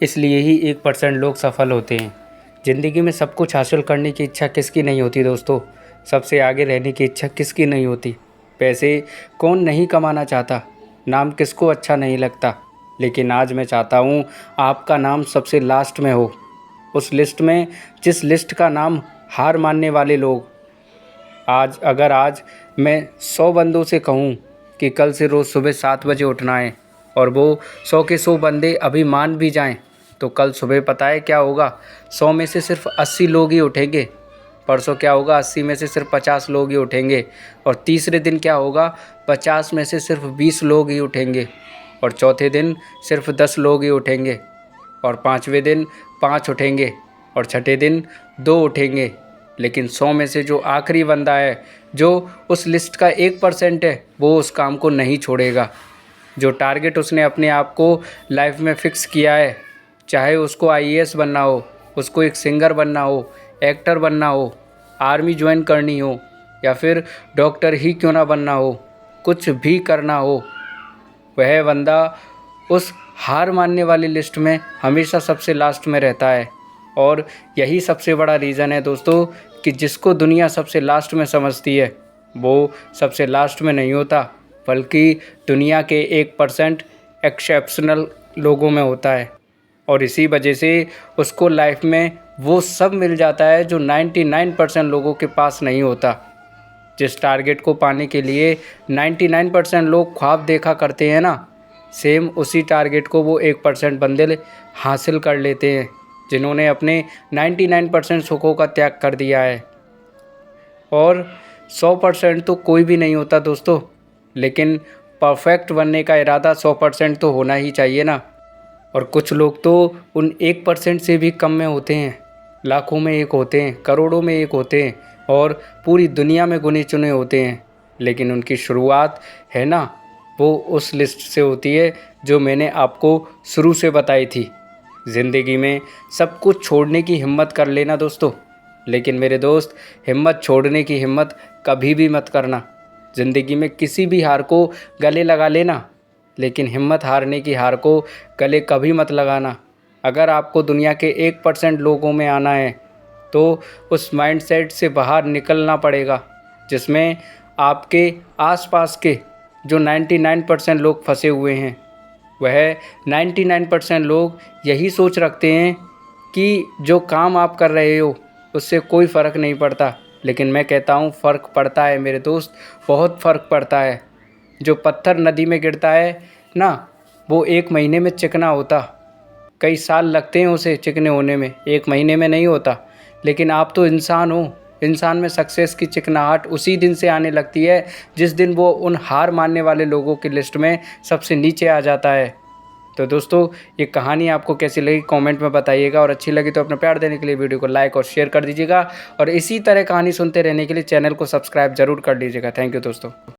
इसलिए ही 1% लोग सफल होते हैं। ज़िंदगी में सब कुछ हासिल करने की इच्छा किसकी नहीं होती दोस्तों? सबसे आगे रहने की इच्छा किसकी नहीं होती? पैसे कौन नहीं कमाना चाहता? नाम किसको अच्छा नहीं लगता? लेकिन आज मैं चाहता हूँ आपका नाम सबसे लास्ट में हो, उस लिस्ट में जिस लिस्ट का नाम हार मानने वाले लोग। आज मैं 100 बंदों से कहूँ कि कल से रोज़ सुबह 7 बजे उठना है और वो 100 के 100 बंदे अभी मान भी जाएं, तो कल सुबह पता है क्या होगा? 100 में से सिर्फ 80 लोग ही उठेंगे। परसों क्या होगा? 80 में से सिर्फ 50 लोग ही उठेंगे। और तीसरे दिन क्या होगा? 50 में से सिर्फ 20 लोग ही उठेंगे। और चौथे दिन सिर्फ 10 लोग ही उठेंगे। और पाँचवें दिन 5 उठेंगे। और छठे दिन 2 उठेंगे। लेकिन 100 में से जो आखिरी बंदा है, जो उस लिस्ट का 1% है, वो उस काम को नहीं छोड़ेगा। जो टारगेट उसने अपने आप को लाइफ में फ़िक्स किया है, चाहे उसको आईएएस बनना हो, उसको एक सिंगर बनना हो, एक्टर बनना हो, आर्मी ज्वाइन करनी हो, या फिर डॉक्टर ही क्यों ना बनना हो, कुछ भी करना हो, वह बंदा उस हार मानने वाली लिस्ट में हमेशा सबसे लास्ट में रहता है। और यही सबसे बड़ा रीज़न है दोस्तों कि जिसको दुनिया सबसे लास्ट में समझती है, वो सबसे लास्ट में नहीं होता, बल्कि दुनिया के 1% एक्सेप्शनल लोगों में होता है। और इसी वजह से उसको लाइफ में वो सब मिल जाता है जो 99% लोगों के पास नहीं होता। जिस टारगेट को पाने के लिए 99% लोग ख्वाब देखा करते हैं ना, सेम उसी टारगेट को वो 1% बंदे हासिल कर लेते हैं, जिन्होंने अपने 99% सुखों का त्याग कर दिया है। और 100% तो कोई भी नहीं होता दोस्तों, लेकिन परफेक्ट बनने का इरादा 100% तो होना ही चाहिए ना। और कुछ लोग तो उन 1% से भी कम में होते हैं, लाखों में एक होते हैं, करोड़ों में एक होते हैं, और पूरी दुनिया में गुने चुने होते हैं। लेकिन उनकी शुरुआत है ना, वो उस लिस्ट से होती है जो मैंने आपको शुरू से बताई थी। ज़िंदगी में सब कुछ छोड़ने की हिम्मत कर लेना दोस्तों, लेकिन मेरे दोस्त, हिम्मत छोड़ने की हिम्मत कभी भी मत करना। ज़िंदगी में किसी भी हार को गले लगा लेना, लेकिन हिम्मत हारने की हार को गले कभी मत लगाना। अगर आपको दुनिया के 1% लोगों में आना है, तो उस माइंडसेट से बाहर निकलना पड़ेगा जिसमें आपके आसपास के जो 99% लोग फंसे हुए हैं। वह 99% लोग यही सोच रखते हैं कि जो काम आप कर रहे हो उससे कोई फ़र्क नहीं पड़ता, लेकिन मैं कहता हूँ फ़र्क पड़ता है मेरे दोस्त, बहुत फ़र्क पड़ता है। जो पत्थर नदी में गिरता है ना, वो 1 महीने में चिकना होता, कई साल लगते हैं उसे चिकने होने में, 1 महीने में नहीं होता। लेकिन आप तो इंसान हो, इंसान में सक्सेस की चिकनाहट उसी दिन से आने लगती है जिस दिन वो उन हार मानने वाले लोगों की लिस्ट में सबसे नीचे आ जाता है। तो दोस्तों, ये कहानी आपको कैसी लगी कमेंट में बताइएगा, और अच्छी लगी तो अपना प्यार देने के लिए वीडियो को लाइक और शेयर कर दीजिएगा, और इसी तरह कहानी सुनते रहने के लिए चैनल को सब्सक्राइब ज़रूर कर लीजिएगा। थैंक यू दोस्तों।